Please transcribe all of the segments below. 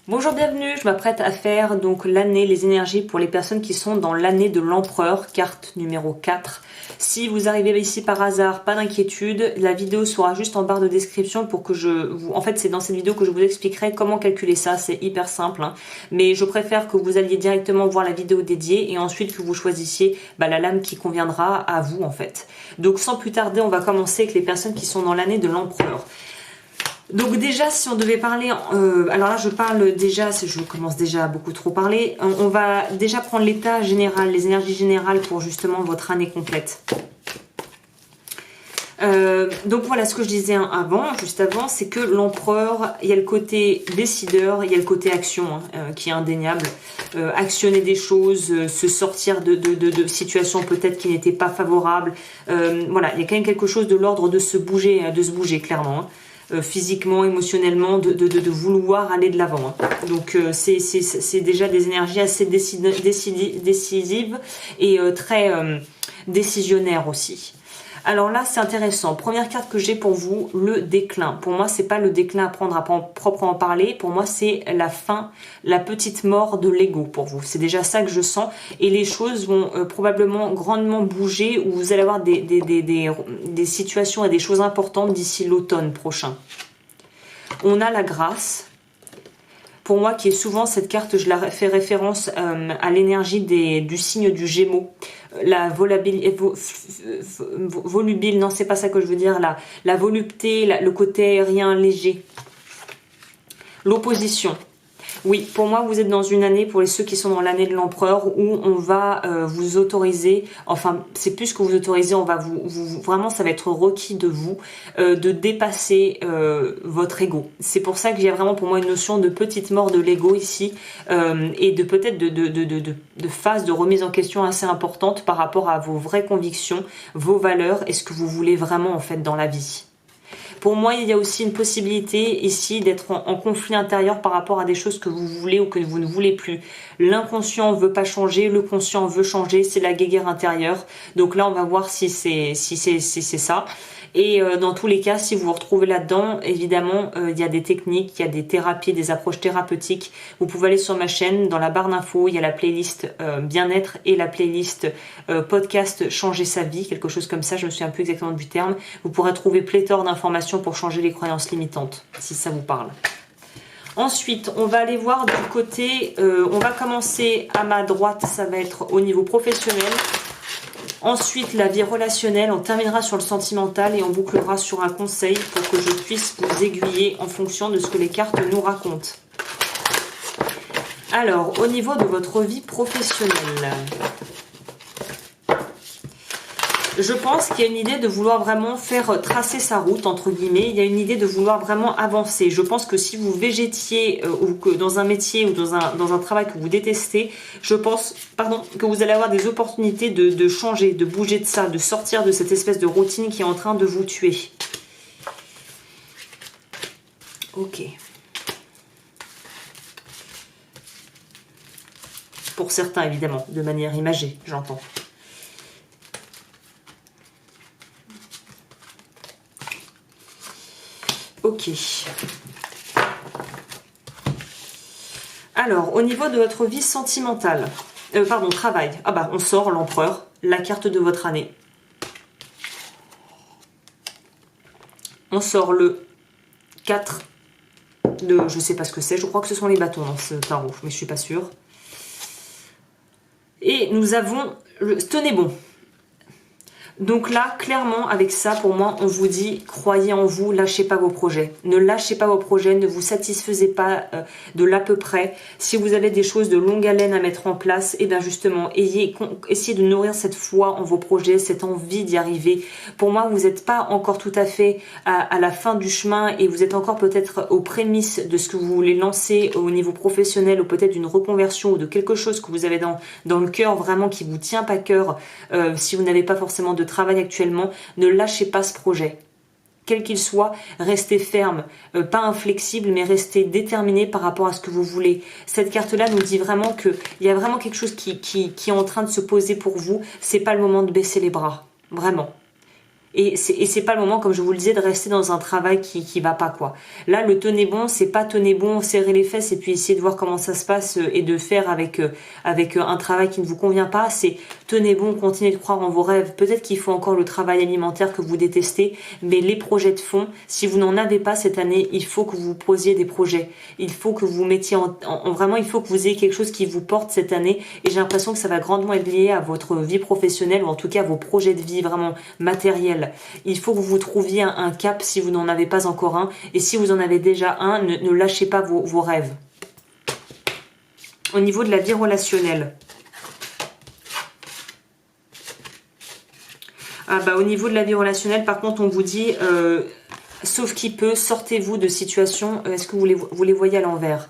Bonjour, bienvenue, je m'apprête à faire donc l'année, les énergies pour les personnes qui sont dans l'année de l'empereur, carte numéro 4. Si vous arrivez ici par hasard, pas d'inquiétude, la vidéo sera juste en barre de description pour que En fait, c'est dans cette vidéo que je vous expliquerai comment calculer ça, c'est hyper simple. Mais je préfère que vous alliez directement voir la vidéo dédiée et ensuite que vous choisissiez la lame qui conviendra à vous en fait. Donc sans plus tarder, on va commencer avec les personnes qui sont dans l'année de l'empereur. Donc déjà, si on devait parler, alors là je parle déjà, je commence déjà à beaucoup trop parler, on va déjà prendre l'état général, les énergies générales pour justement votre année complète. Donc voilà ce que je disais juste avant, c'est que l'empereur, il y a le côté décideur, il y a le côté action qui est indéniable. Actionner des choses, se sortir de situations peut-être qui n'étaient pas favorables. Voilà, il y a quand même quelque chose de l'ordre de se bouger clairement. Physiquement, émotionnellement, de vouloir aller de l'avant. Donc c'est déjà des énergies assez décisives et très décisionnaires aussi. Alors là, c'est intéressant. Première carte que j'ai pour vous, le déclin. Pour moi, c'est pas le déclin à prendre à proprement parler. Pour moi, c'est la fin, la petite mort de l'ego pour vous. C'est déjà ça que je sens. Et les choses vont probablement grandement bouger où vous allez avoir des situations et des choses importantes d'ici l'automne prochain. On a la grâce. Pour moi, qui est souvent cette carte, je la fais référence à l'énergie du signe du Gémeaux. La volubile, non, c'est pas ça que je veux dire, la volupté, le côté aérien léger. L'opposition. Oui, pour moi, vous êtes dans une année, pour ceux qui sont dans l'année de l'empereur, où on va vous autoriser, enfin, c'est plus que vous autorisez, on va vraiment, ça va être requis de vous, de dépasser votre ego. C'est pour ça que j'ai vraiment pour moi une notion de petite mort de l'ego ici, et de peut-être de phase de remise en question assez importante par rapport à vos vraies convictions, vos valeurs, et ce que vous voulez vraiment en fait dans la vie. Pour moi, il y a aussi une possibilité ici d'être en conflit intérieur par rapport à des choses que vous voulez ou que vous ne voulez plus. L'inconscient veut pas changer, le conscient veut changer, c'est la guéguerre intérieure. Donc là, on va voir si c'est ça. Et dans tous les cas, si vous vous retrouvez là-dedans, évidemment, il y a des techniques, il y a des thérapies, des approches thérapeutiques. Vous pouvez aller sur ma chaîne, dans la barre d'infos, il y a la playlist bien-être et la playlist podcast changer sa vie, quelque chose comme ça, je me souviens plus exactement du terme. Vous pourrez trouver pléthore d'informations pour changer les croyances limitantes, si ça vous parle. Ensuite, on va aller voir du côté, on va commencer à ma droite, ça va être au niveau professionnel. Ensuite, la vie relationnelle, on terminera sur le sentimental et on bouclera sur un conseil pour que je puisse vous aiguiller en fonction de ce que les cartes nous racontent. Alors, au niveau de votre vie professionnelle, je pense qu'il y a une idée de vouloir vraiment faire tracer sa route, entre guillemets. Il y a une idée de vouloir vraiment avancer. Je pense que si vous végétiez ou que dans un métier ou dans un travail que vous détestez, je pense que vous allez avoir des opportunités de changer, de bouger de ça, de sortir de cette espèce de routine qui est en train de vous tuer. Ok. Pour certains, évidemment, de manière imagée, j'entends. Ok. Alors, au niveau de votre vie sentimentale, travail. Ah bah, on sort l'empereur, la carte de votre année. On sort le 4 de, je sais pas ce que c'est, je crois que ce sont les bâtons dans ce tarot, mais je suis pas sûre. Et nous avons le tenez bon. Donc là, clairement, avec ça, pour moi, on vous dit, croyez en vous, lâchez pas vos projets. Ne lâchez pas vos projets, ne vous satisfaisez pas de l'à peu près. Si vous avez des choses de longue haleine à mettre en place, et bien justement, essayez de nourrir cette foi en vos projets, cette envie d'y arriver. Pour moi, vous n'êtes pas encore tout à fait à la fin du chemin et vous êtes encore peut-être aux prémices de ce que vous voulez lancer au niveau professionnel ou peut-être d'une reconversion ou de quelque chose que vous avez dans le cœur vraiment qui vous tient à cœur si vous n'avez pas forcément de travail actuellement, ne lâchez pas ce projet. Quel qu'il soit, restez ferme, pas inflexible, mais restez déterminé par rapport à ce que vous voulez. Cette carte-là nous dit vraiment qu'il y a vraiment quelque chose qui est en train de se poser pour vous. C'est pas le moment de baisser les bras, vraiment. et c'est pas le moment, comme je vous le disais, de rester dans un travail qui va pas, quoi. Là, le tenez bon, c'est pas tenez bon, serrer les fesses et puis essayer de voir comment ça se passe et de faire avec un travail qui ne vous convient pas. C'est tenez bon, continuez de croire en vos rêves. Peut-être qu'il faut encore le travail alimentaire que vous détestez, mais les projets de fond, si vous n'en avez pas cette année, il faut que vous posiez des projets. Il faut que vous mettiez vraiment, il faut que vous ayez quelque chose qui vous porte cette année. Et j'ai l'impression que ça va grandement être lié à votre vie professionnelle ou en tout cas à vos projets de vie vraiment matériels. Il faut que vous trouviez un cap si vous n'en avez pas encore un. Et si vous en avez déjà un, ne lâchez pas vos rêves. Au niveau de la vie relationnelle. Ah bah, au niveau de la vie relationnelle, par contre, on vous dit, sauf qui peut, sortez-vous de situations. Est-ce que vous les voyez à l'envers?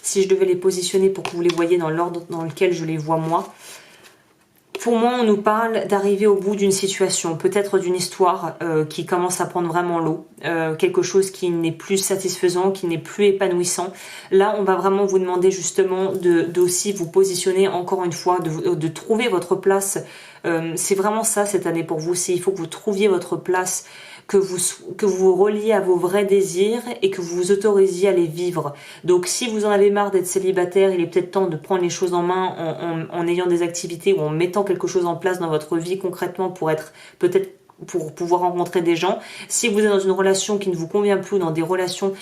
Si je devais les positionner pour que vous les voyez dans l'ordre dans lequel je les vois moi. Pour moi, on nous parle d'arriver au bout d'une situation, peut-être d'une histoire qui commence à prendre vraiment l'eau, quelque chose qui n'est plus satisfaisant, qui n'est plus épanouissant. Là, on va vraiment vous demander justement d'aussi vous positionner encore une fois, de trouver votre place. C'est vraiment ça cette année pour vous. Il faut que vous trouviez votre place, que vous reliez à vos vrais désirs et que vous vous autorisiez à les vivre. Donc si vous en avez marre d'être célibataire, il est peut-être temps de prendre les choses en main en ayant des activités ou en mettant quelque chose en place dans votre vie concrètement pour être peut-être pour pouvoir rencontrer des gens. Si vous êtes dans une relation qui ne vous convient plus, dans des relations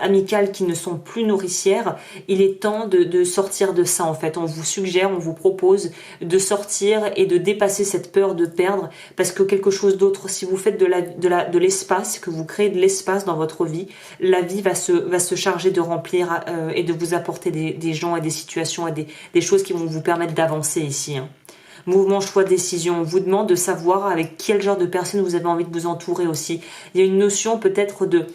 amicales qui ne sont plus nourricières, il est temps de sortir de ça en fait. On vous suggère, on vous propose de sortir et de dépasser cette peur de perdre parce que quelque chose d'autre, si vous faites de l'espace, que vous créez de l'espace dans votre vie, la vie va se charger de remplir et de vous apporter des gens et des situations et des choses qui vont vous permettre d'avancer ici. Mouvement, choix, décision. On vous demande de savoir avec quel genre de personnes vous avez envie de vous entourer aussi. Il y a une notion peut-être de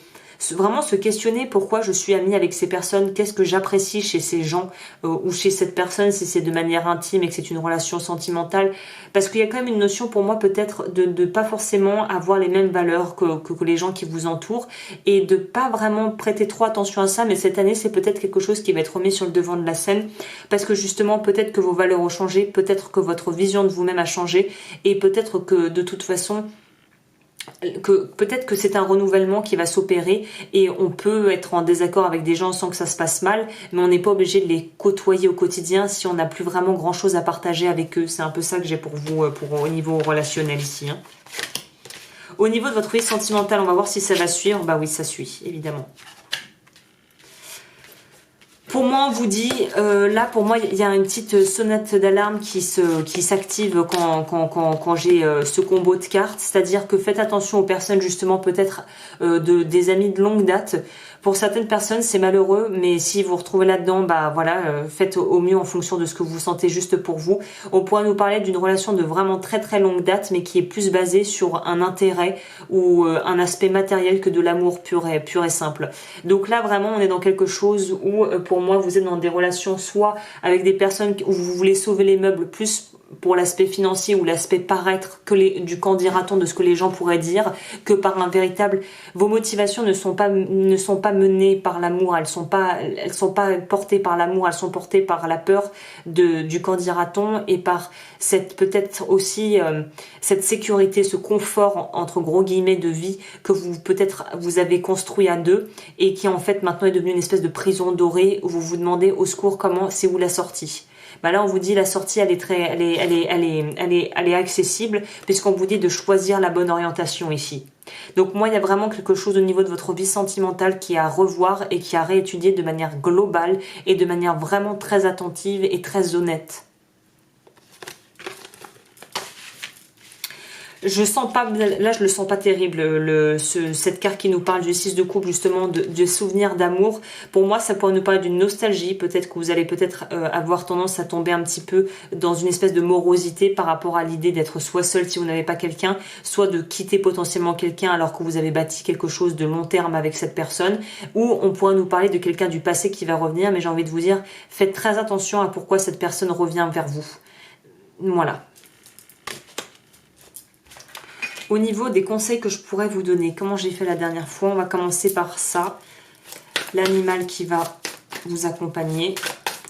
vraiment se questionner pourquoi je suis amie avec ces personnes, qu'est-ce que j'apprécie chez ces gens ou chez cette personne si c'est de manière intime et que c'est une relation sentimentale. Parce qu'il y a quand même une notion pour moi peut-être de pas forcément avoir les mêmes valeurs que les gens qui vous entourent et de pas vraiment prêter trop attention à ça. Mais cette année, c'est peut-être quelque chose qui va être remis sur le devant de la scène parce que justement, peut-être que vos valeurs ont changé, peut-être que votre vision de vous-même a changé et peut-être que de toute façon, peut-être que c'est un renouvellement qui va s'opérer et on peut être en désaccord avec des gens sans que ça se passe mal, mais on n'est pas obligé de les côtoyer au quotidien si on n'a plus vraiment grand chose à partager avec eux. C'est un peu ça que j'ai pour vous au niveau relationnel ici. Au niveau de votre vie sentimentale, on va voir si ça va suivre. Bah oui, ça suit, évidemment. Pour moi, on vous dit, là pour moi, il y a une petite sonnette d'alarme qui s'active quand j'ai ce combo de cartes. C'est-à-dire que faites attention aux personnes justement peut-être des amis de longue date. Pour certaines personnes, c'est malheureux, mais si vous vous retrouvez là-dedans, bah voilà, faites au mieux en fonction de ce que vous sentez juste pour vous. On pourrait nous parler d'une relation de vraiment très très longue date, mais qui est plus basée sur un intérêt ou un aspect matériel que de l'amour pur et simple. Donc là, vraiment, on est dans quelque chose où, pour moi, vous êtes dans des relations soit avec des personnes où vous voulez sauver les meubles plus pour l'aspect financier ou l'aspect paraître du qu'en dira-t-on de ce que les gens pourraient dire que par un véritable. Vos motivations ne sont pas menées par l'amour, elles sont pas portées par l'amour, elles sont portées par la peur du qu'en dira-t-on et par cette peut-être aussi cette sécurité, ce confort entre gros guillemets de vie que vous avez construit à deux et qui en fait maintenant est devenu une espèce de prison dorée où vous vous demandez au secours c'est où la sortie. Bah là on vous dit la sortie elle est accessible puisqu'on vous dit de choisir la bonne orientation ici. Donc moi il y a vraiment quelque chose au niveau de votre vie sentimentale qui est à revoir et qui est à réétudier de manière globale et de manière vraiment très attentive et très honnête. Je sens pas, là je le sens pas terrible, cette carte qui nous parle du 6 de coupe justement, de souvenirs d'amour. Pour moi ça pourrait nous parler d'une nostalgie, peut-être que vous allez avoir tendance à tomber un petit peu dans une espèce de morosité par rapport à l'idée d'être soit seul si vous n'avez pas quelqu'un, soit de quitter potentiellement quelqu'un alors que vous avez bâti quelque chose de long terme avec cette personne, ou on pourrait nous parler de quelqu'un du passé qui va revenir, mais j'ai envie de vous dire, faites très attention à pourquoi cette personne revient vers vous. Voilà. Au niveau des conseils que je pourrais vous donner, comment j'ai fait la dernière fois, on va commencer par ça. L'animal qui va vous accompagner.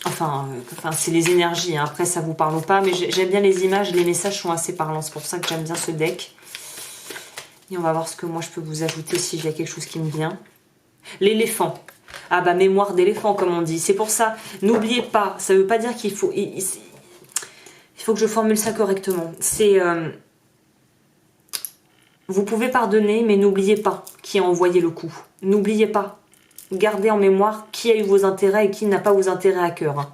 Enfin c'est les énergies, hein. Après ça vous parle ou pas, mais j'aime bien les images, les messages sont assez parlants, c'est pour ça que j'aime bien ce deck. Et on va voir ce que moi je peux vous ajouter si j'ai quelque chose qui me vient. L'éléphant. Ah bah mémoire d'éléphant comme on dit. C'est pour ça, n'oubliez pas, ça ne veut pas dire qu'il faut... Il faut que je formule ça correctement. C'est... vous pouvez pardonner, mais n'oubliez pas qui a envoyé le coup. N'oubliez pas. Gardez en mémoire qui a eu vos intérêts et qui n'a pas vos intérêts à cœur.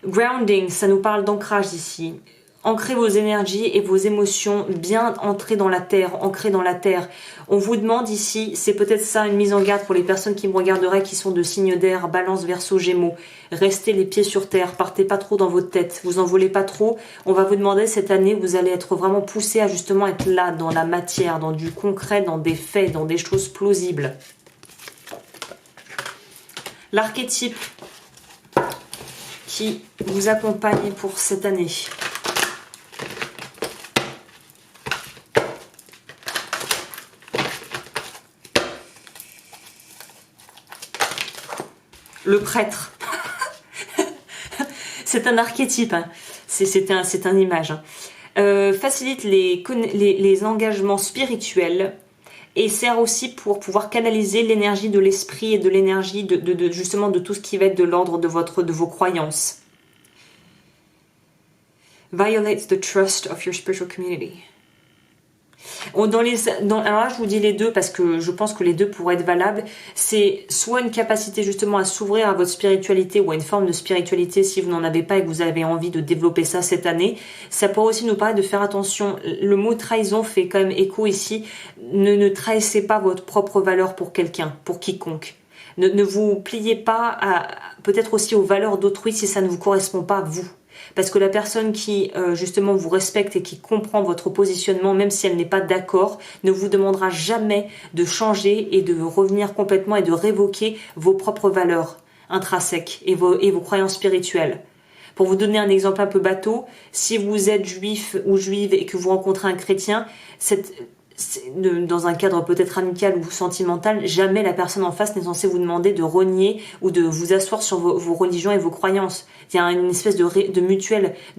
Grounding, ça nous parle d'ancrage ici. Ancrez vos énergies et vos émotions bien ancrées dans la terre, ancrées dans la terre. On vous demande ici, c'est peut-être ça une mise en garde pour les personnes qui me regarderaient, qui sont de signes d'air, Balance, Verseau, Gémeaux. Restez les pieds sur terre, partez pas trop dans votre tête, vous envolez pas trop. On va vous demander cette année, vous allez être vraiment poussé à justement être là, dans la matière, dans du concret, dans des faits, dans des choses plausibles. L'archétype qui vous accompagne pour cette année. Le prêtre. C'est un archétype, hein. C'est un image. Hein. Facilite les engagements spirituels et sert aussi pour pouvoir canaliser l'énergie de l'esprit et de l'énergie justement de tout ce qui va être de l'ordre de vos croyances. Violates the trust of your spiritual community. Alors là, je vous dis les deux parce que je pense que les deux pourraient être valables. C'est soit une capacité justement à s'ouvrir à votre spiritualité ou à une forme de spiritualité si vous n'en avez pas et que vous avez envie de développer ça cette année. Ça pourrait aussi nous parler de faire attention. Le mot trahison fait quand même écho ici. Ne trahissez pas votre propre valeur pour quelqu'un, pour quiconque. Ne vous pliez pas peut-être aussi aux valeurs d'autrui si ça ne vous correspond pas à vous. Parce que la personne qui justement vous respecte et qui comprend votre positionnement, même si elle n'est pas d'accord, ne vous demandera jamais de changer et de revenir complètement et de révoquer vos propres valeurs intrinsèques et vos croyances spirituelles. Pour vous donner un exemple un peu bateau, si vous êtes juif ou juive et que vous rencontrez un chrétien, dans un cadre peut-être amical ou sentimental, jamais la personne en face n'est censée vous demander de renier ou de vous asseoir sur vos religions et vos croyances. Il y a une espèce de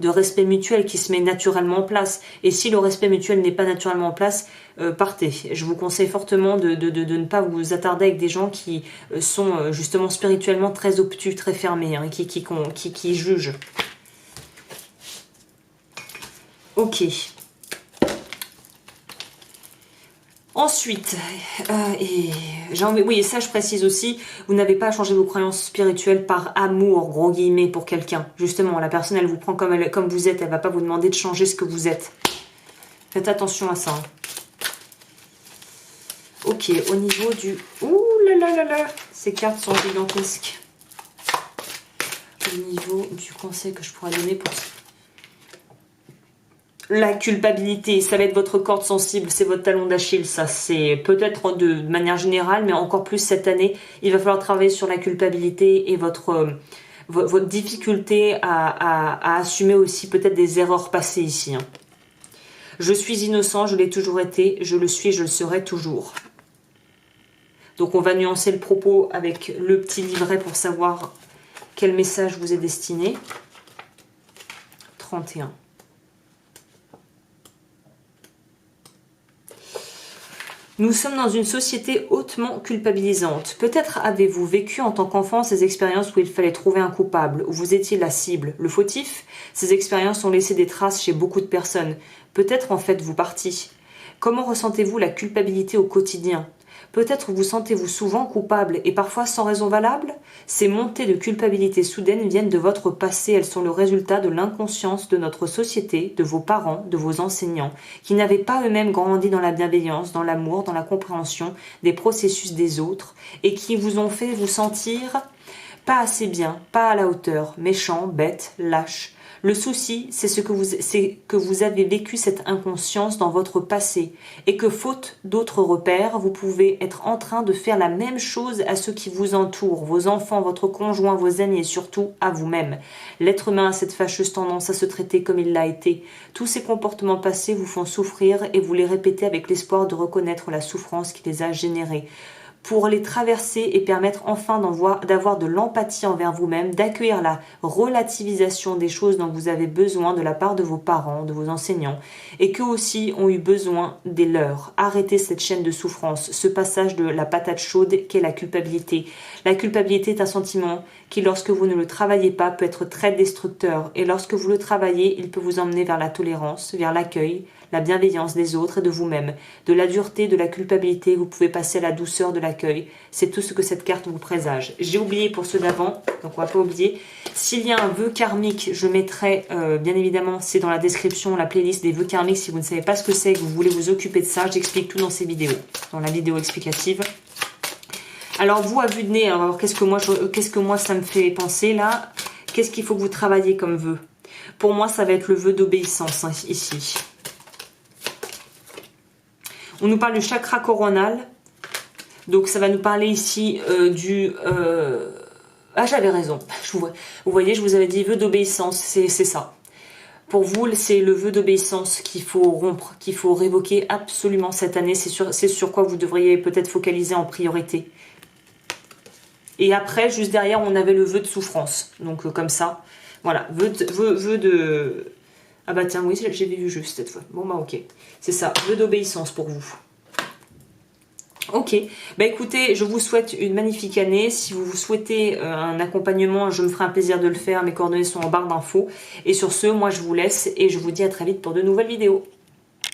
respect mutuel qui se met naturellement en place. Et si le respect mutuel n'est pas naturellement en place, partez. Je vous conseille fortement de ne pas vous attarder avec des gens qui sont justement spirituellement très obtus, très fermés, hein, qui jugent. Ok. Ensuite, et ça je précise aussi, vous n'avez pas à changer vos croyances spirituelles par amour, gros guillemets, pour quelqu'un. Justement, la personne, elle vous prend comme vous êtes, elle va pas vous demander de changer ce que vous êtes. Faites attention à ça. Ok, au niveau du... Ouh là là là là, ces cartes sont gigantesques. Au niveau du conseil que je pourrais donner pour... La culpabilité, ça va être votre corde sensible, c'est votre talon d'Achille, ça c'est peut-être de manière générale, mais encore plus cette année, il va falloir travailler sur la culpabilité et votre difficulté à assumer aussi peut-être des erreurs passées ici. Hein. Je suis innocent, je l'ai toujours été, je le suis, je le serai toujours. Donc on va nuancer le propos avec le petit livret pour savoir quel message vous est destiné. 31. Nous sommes dans une société hautement culpabilisante. Peut-être avez-vous vécu en tant qu'enfant ces expériences où il fallait trouver un coupable, où vous étiez la cible, le fautif. Ces expériences ont laissé des traces chez beaucoup de personnes. Peut-être en faites-vous partie. Comment ressentez-vous la culpabilité au quotidien ? Peut-être vous sentez-vous souvent coupable et parfois sans raison valable ? Ces montées de culpabilité soudaines viennent de votre passé. Elles sont le résultat de l'inconscience de notre société, de vos parents, de vos enseignants, qui n'avaient pas eux-mêmes grandi dans la bienveillance, dans l'amour, dans la compréhension des processus des autres et qui vous ont fait vous sentir pas assez bien, pas à la hauteur, méchant, bête, lâche. Le souci, c'est que vous avez vécu cette inconscience dans votre passé et que, faute d'autres repères, vous pouvez être en train de faire la même chose à ceux qui vous entourent, vos enfants, votre conjoint, vos amis et surtout à vous-même. L'être humain a cette fâcheuse tendance à se traiter comme il l'a été. Tous ces comportements passés vous font souffrir et vous les répétez avec l'espoir de reconnaître la souffrance qui les a générés. pour les traverser et permettre enfin d'avoir de l'empathie envers vous-même, d'accueillir la relativisation des choses dont vous avez besoin de la part de vos parents, de vos enseignants, et qu'eux aussi ont eu besoin des leurs. Arrêtez cette chaîne de souffrance, ce passage de la patate chaude qu'est la culpabilité. La culpabilité est un sentiment qui, lorsque vous ne le travaillez pas, peut être très destructeur, et lorsque vous le travaillez, il peut vous emmener vers la tolérance, vers l'accueil, la bienveillance des autres et de vous-même. De la dureté, de la culpabilité, vous pouvez passer à la douceur de l'accueil. C'est tout ce que cette carte vous présage. J'ai oublié pour ceux d'avant, donc on va pas oublier. S'il y a un vœu karmique, je mettrai, bien évidemment, c'est dans la description, la playlist des vœux karmiques. Si vous ne savez pas ce que c'est, que vous voulez vous occuper de ça, j'explique tout dans ces vidéos, dans la vidéo explicative. Alors vous, à vue de nez, on va voir qu'est-ce que moi ça me fait penser là. Qu'est-ce qu'il faut que vous travaillez comme vœu? Pour moi, ça va être le vœu d'obéissance, hein, ici. On nous parle du chakra coronal. Donc ça va nous parler ici du... Ah, j'avais raison. Vous voyez, je vous avais dit vœu d'obéissance, c'est ça. Pour vous, c'est le vœu d'obéissance qu'il faut rompre, qu'il faut révoquer absolument cette année. C'est sur quoi vous devriez peut-être focaliser en priorité. Et après, juste derrière, on avait le vœu de souffrance. Donc comme ça, voilà, vœu de... Ah bah tiens, oui, j'ai vu juste cette fois. Bon bah ok, c'est ça, vœu d'obéissance pour vous. Ok, bah écoutez, je vous souhaite une magnifique année. Si vous souhaitez un accompagnement, je me ferai un plaisir de le faire. Mes coordonnées sont en barre d'infos. Et sur ce, moi je vous laisse et je vous dis à très vite pour de nouvelles vidéos.